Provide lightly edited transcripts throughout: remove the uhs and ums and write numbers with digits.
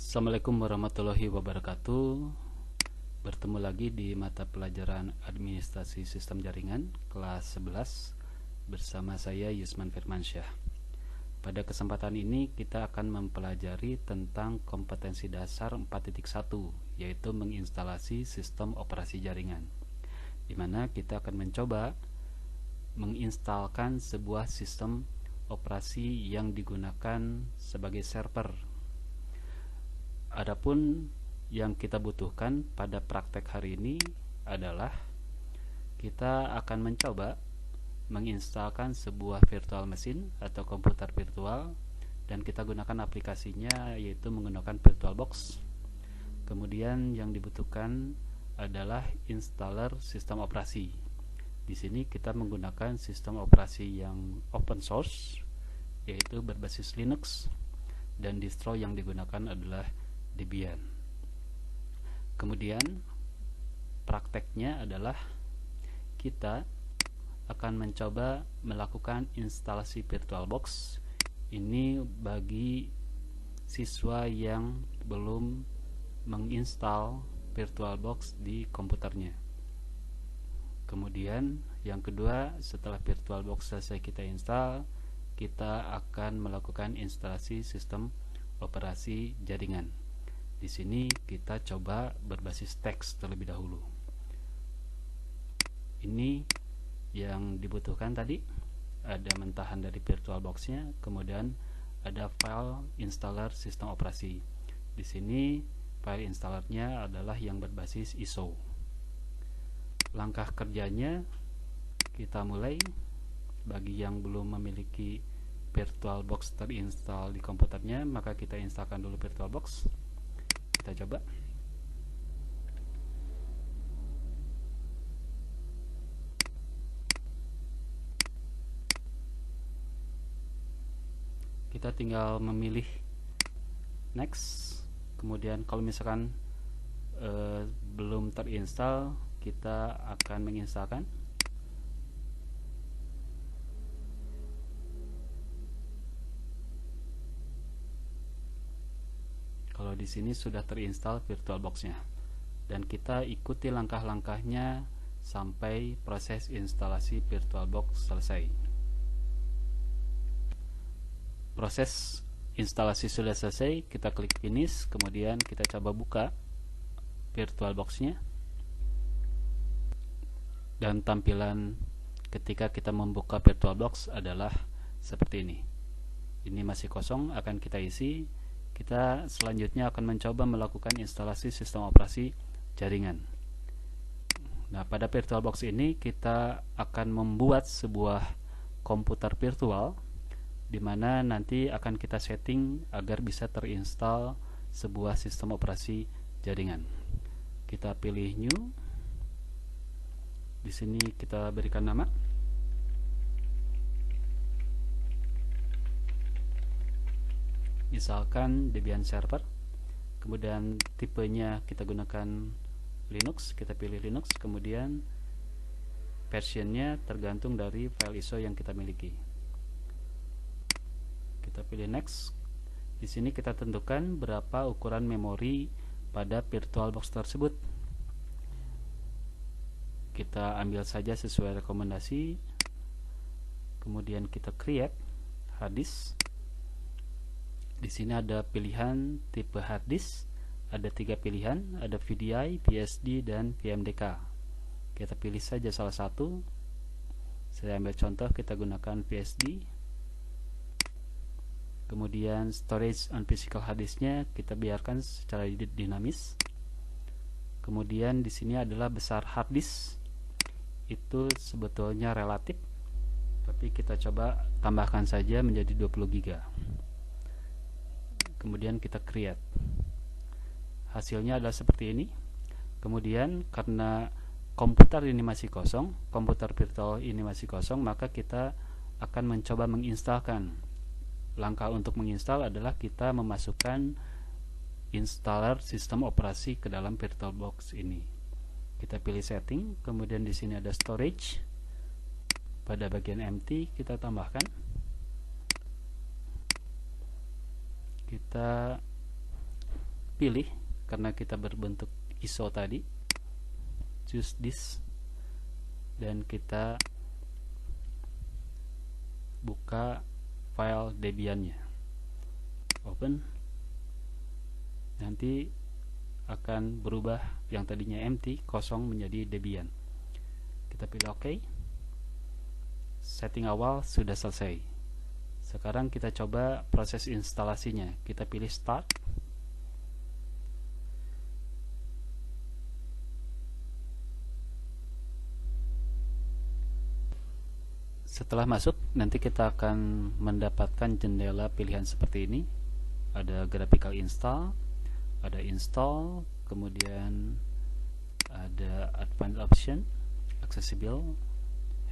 Assalamualaikum warahmatullahi wabarakatuh. Bertemu lagi di mata pelajaran Administrasi Sistem Jaringan kelas 11 bersama saya Yusman Firmansyah. Pada kesempatan ini kita akan mempelajari tentang kompetensi dasar 4.1, yaitu menginstalasi sistem operasi jaringan, di mana kita akan mencoba menginstalkan sebuah sistem operasi yang digunakan sebagai server. Adapun yang kita butuhkan pada praktek hari ini adalah kita akan mencoba menginstalkan sebuah virtual machine atau komputer virtual, dan kita gunakan aplikasinya yaitu menggunakan VirtualBox. Kemudian yang dibutuhkan adalah installer sistem operasi. Di sini kita menggunakan sistem operasi yang open source, yaitu berbasis Linux, dan distro yang digunakan adalah Debian. Kemudian prakteknya adalah kita akan mencoba melakukan instalasi VirtualBox ini bagi siswa yang belum menginstal VirtualBox di komputernya. Kemudian yang kedua, setelah VirtualBox selesai kita install, kita akan melakukan instalasi sistem operasi jaringan. Di sini kita coba berbasis teks terlebih dahulu. Ini yang dibutuhkan tadi, ada mentahan dari VirtualBox-nya, kemudian ada file installer sistem operasi. Di sini file installernya adalah yang berbasis ISO. Langkah kerjanya kita mulai. Bagi yang belum memiliki VirtualBox terinstall di komputernya, maka kita instalkan dulu VirtualBox. Kita coba. Kita tinggal memilih next. Kemudian kalau misalkan belum terinstall, kita akan menginstalkan. Kalau di sini sudah terinstall VirtualBox-nya, dan kita ikuti langkah-langkahnya sampai proses instalasi VirtualBox selesai. Proses instalasi sudah selesai, kita klik finish, kemudian kita coba buka VirtualBox-nya, dan tampilan ketika kita membuka VirtualBox adalah seperti ini. Ini masih kosong, akan kita isi. Kita selanjutnya akan mencoba melakukan instalasi sistem operasi jaringan. Nah, pada VirtualBox ini kita akan membuat sebuah komputer virtual, di mana nanti akan kita setting agar bisa terinstall sebuah sistem operasi jaringan. Kita pilih new. Di sini kita berikan nama. Misalkan Debian Server. Kemudian tipenya kita gunakan Linux, kita pilih Linux. Kemudian versionnya tergantung dari file ISO yang kita miliki. Kita pilih next. Di sini kita tentukan berapa ukuran memori pada VirtualBox tersebut. Kita ambil saja sesuai rekomendasi. Kemudian kita create hard disk. Di sini ada pilihan tipe hard disk, ada 3 pilihan, ada VDI, PSD, dan VMDK. Kita pilih saja salah satu. Saya ambil contoh, kita gunakan PSD. Kemudian storage on physical hard disk-nya kita biarkan secara dinamis. Kemudian di sini adalah besar hard disk. Itu sebetulnya relatif, tapi kita coba tambahkan saja menjadi 20 GB. Kemudian kita create. Hasilnya adalah seperti ini. Kemudian karena komputer ini masih kosong, komputer virtual ini masih kosong, maka kita akan mencoba menginstalkan. Langkah untuk menginstal adalah kita memasukkan installer sistem operasi ke dalam VirtualBox ini. Kita pilih setting, kemudian di sini ada storage. Pada bagian empty kita tambahkan. Kita pilih karena kita berbentuk ISO tadi, choose this, dan kita buka file Debian-nya, open. Nanti akan berubah yang tadinya empty, kosong, menjadi Debian. Kita pilih OK. Setting awal sudah selesai. Sekarang kita coba proses instalasinya. Kita pilih Start. Setelah masuk, nanti kita akan mendapatkan jendela pilihan seperti ini. Ada graphical install, ada install, kemudian ada advanced option, accessible,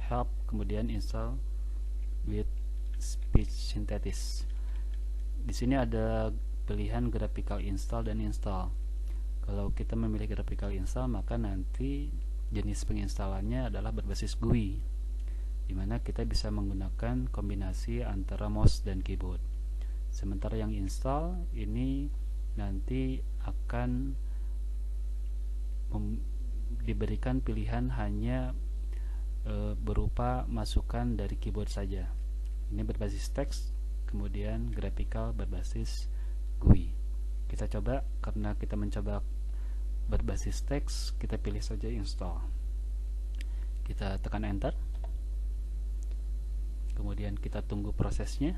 help, kemudian install with speech synthesis. Di sini ada pilihan graphical install dan install. Kalau kita memilih graphical install, maka nanti jenis penginstalannya adalah berbasis GUI, dimana kita bisa menggunakan kombinasi antara mouse dan keyboard. Sementara yang install ini nanti akan diberikan pilihan hanya berupa masukan dari keyboard saja. Ini berbasis teks, kemudian graphical berbasis GUI. Kita coba, karena kita mencoba berbasis teks, kita pilih saja install. Kita tekan enter, kemudian kita tunggu prosesnya.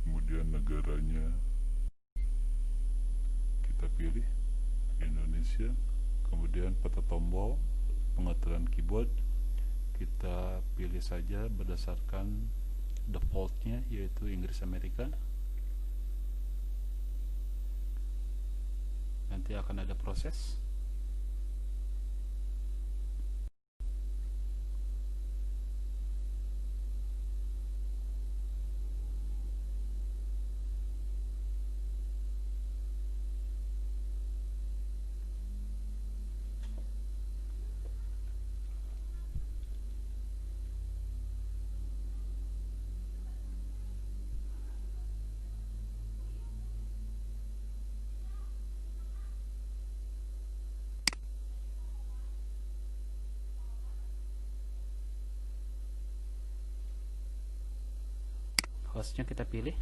Kemudian negaranya kita pilih Indonesia, kemudian peta tombol pengaturan keyboard kita pilih saja berdasarkan defaultnya, yaitu Inggris Amerika. Nanti akan ada proses. Hostnya kita pilih.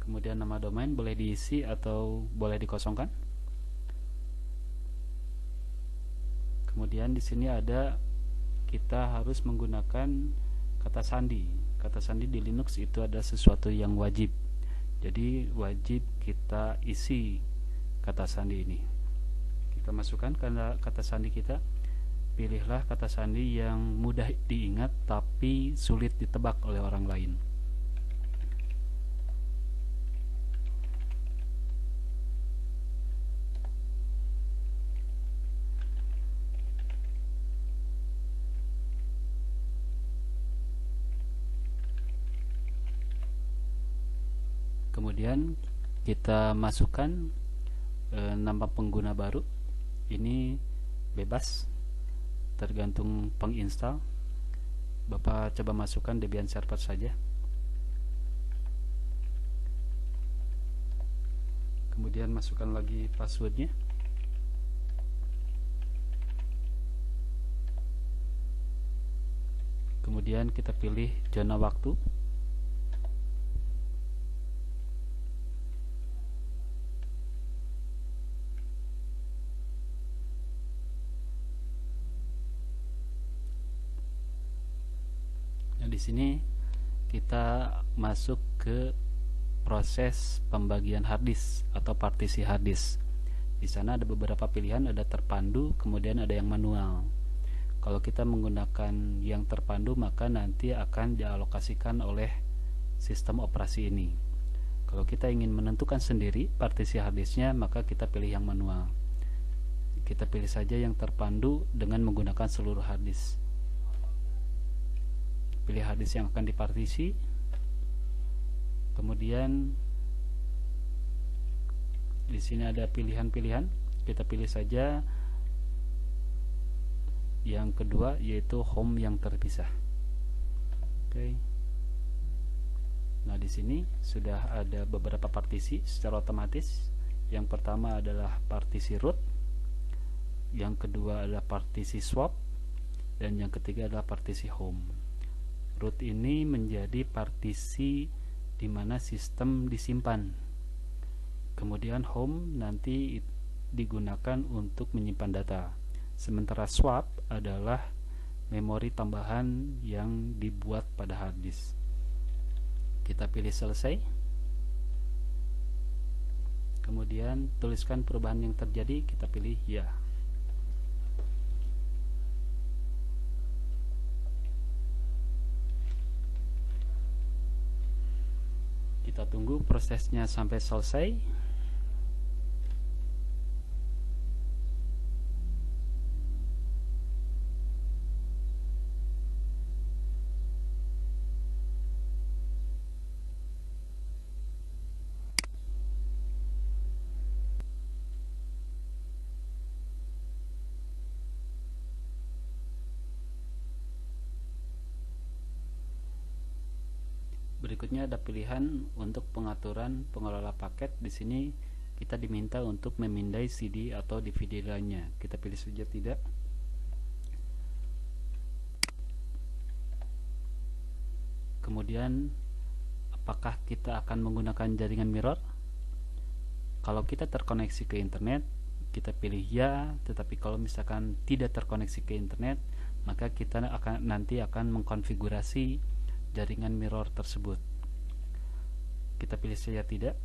Kemudian nama domain boleh diisi atau boleh dikosongkan. Kemudian di sini ada, kita harus menggunakan kata sandi. Kata sandi di Linux itu ada sesuatu yang wajib. Jadi wajib kita isi kata sandi ini. Kita masukkan kata sandi kita. Pilihlah kata sandi yang mudah diingat tapi sulit ditebak oleh orang lain. Kemudian kita masukkan nama pengguna baru. Ini bebas, tergantung penginstal. Bapak coba masukkan Debian Server saja. Kemudian masukkan lagi passwordnya. Kemudian kita pilih zona waktu. Di sini kita masuk ke proses pembagian harddisk atau partisi harddisk. Di sana ada beberapa pilihan, ada terpandu, kemudian ada yang manual. Kalau kita menggunakan yang terpandu, maka nanti akan dialokasikan oleh sistem operasi ini. Kalau kita ingin menentukan sendiri partisi harddisknya, maka kita pilih yang manual. Kita pilih saja yang terpandu dengan menggunakan seluruh harddisk. Pilih harddisk yang akan dipartisi. Kemudian di sini ada pilihan-pilihan. Kita pilih saja yang kedua, yaitu home yang terpisah. Oke. Nah, di sini sudah ada beberapa partisi secara otomatis. Yang pertama adalah partisi root, yang kedua adalah partisi swap, dan yang ketiga adalah partisi home. Root ini menjadi partisi di mana sistem disimpan. Kemudian home nanti digunakan untuk menyimpan data. Sementara swap adalah memori tambahan yang dibuat pada hard disk. Kita pilih selesai. Kemudian tuliskan perubahan yang terjadi, kita pilih ya. Kita tunggu prosesnya sampai selesai. Berikutnya ada pilihan untuk pengaturan pengelola paket. Di sini kita diminta untuk memindai CD atau DVD lainnya. Kita pilih saja tidak. Kemudian apakah kita akan menggunakan jaringan mirror? Kalau kita terkoneksi ke internet, kita pilih ya. Tetapi kalau misalkan tidak terkoneksi ke internet, maka kita nanti akan mengkonfigurasi jaringan mirror tersebut. Kita pilih saja tidak.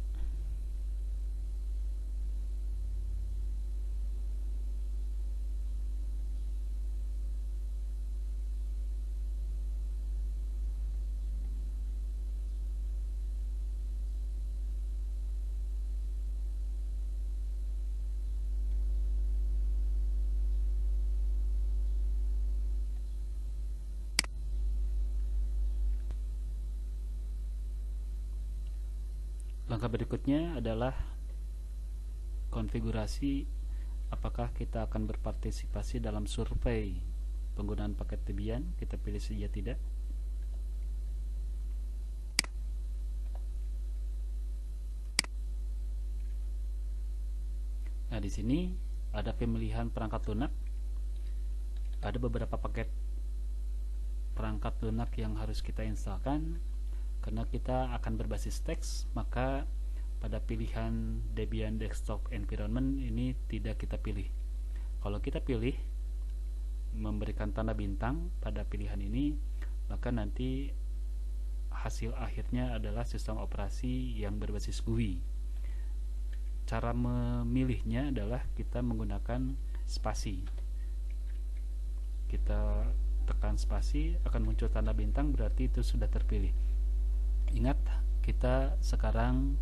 Langkah berikutnya adalah konfigurasi apakah kita akan berpartisipasi dalam survei penggunaan paket Debian. Kita pilih saja tidak. Nah, di sini ada pemilihan perangkat lunak. Ada beberapa paket perangkat lunak yang harus kita instalkan. Karena kita akan berbasis teks, maka pada pilihan Debian Desktop Environment ini tidak kita pilih. Kalau kita pilih memberikan tanda bintang pada pilihan ini, maka nanti hasil akhirnya adalah sistem operasi yang berbasis GUI. Cara memilihnya adalah kita menggunakan spasi. Kita tekan spasi, akan muncul tanda bintang, berarti itu sudah terpilih. Ingat, kita sekarang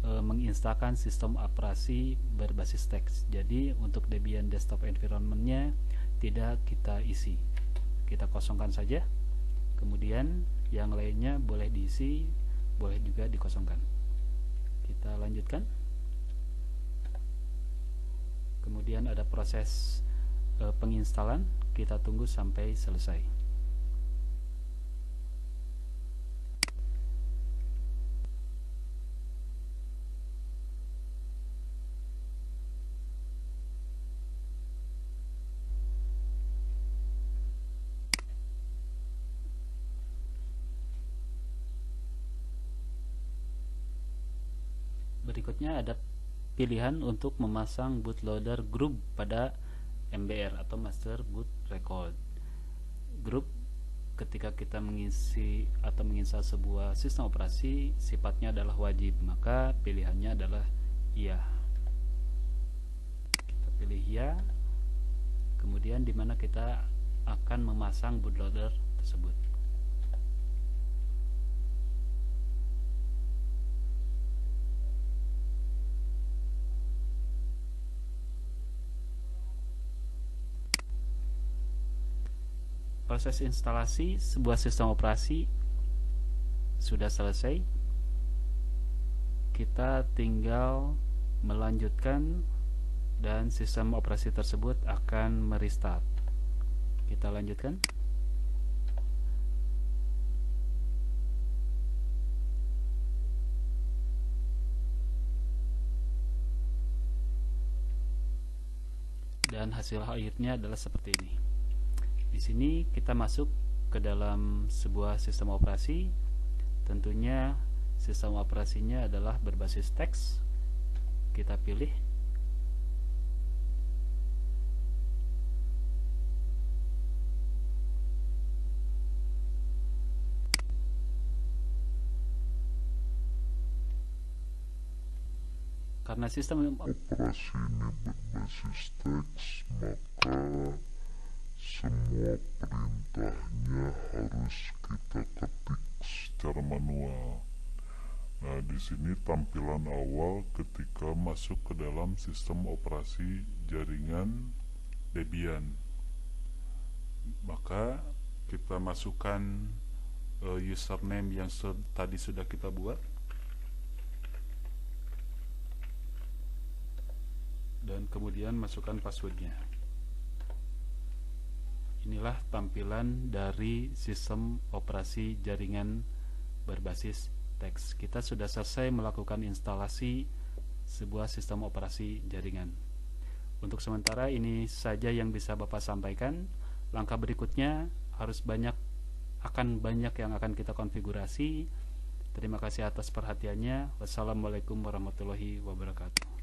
menginstalkan sistem operasi berbasis teks. Jadi untuk Debian Desktop Environment-nya tidak kita isi. Kita kosongkan saja. Kemudian yang lainnya boleh diisi, boleh juga dikosongkan. Kita lanjutkan. Kemudian ada proses penginstalan. Kita tunggu sampai selesai. Berikutnya ada pilihan untuk memasang bootloader group pada MBR atau Master Boot Record. Group ketika kita mengisi atau menginstal sebuah sistem operasi sifatnya adalah wajib, maka pilihannya adalah iya. Kita pilih ya. Kemudian dimana kita akan memasang bootloader tersebut. Proses instalasi sebuah sistem operasi sudah selesai. Kita tinggal melanjutkan dan sistem operasi tersebut akan merestart. Kita lanjutkan. Dan hasil akhirnya adalah seperti ini. Di sini kita masuk ke dalam sebuah sistem operasi. Tentunya sistem operasinya adalah berbasis teks. Kita pilih. Karena sistem operasi ini berbasis teks, maka semua perintahnya harus kita ketik secara manual. Nah, di sini tampilan awal ketika masuk ke dalam sistem operasi jaringan Debian. Maka kita masukkan username yang tadi sudah kita buat. Dan kemudian masukkan passwordnya. Inilah tampilan dari sistem operasi jaringan berbasis teks. Kita sudah selesai melakukan instalasi sebuah sistem operasi jaringan. Untuk sementara ini saja yang bisa Bapak sampaikan. Langkah berikutnya akan banyak yang akan kita konfigurasi. Terima kasih atas perhatiannya. Wassalamualaikum warahmatullahi wabarakatuh.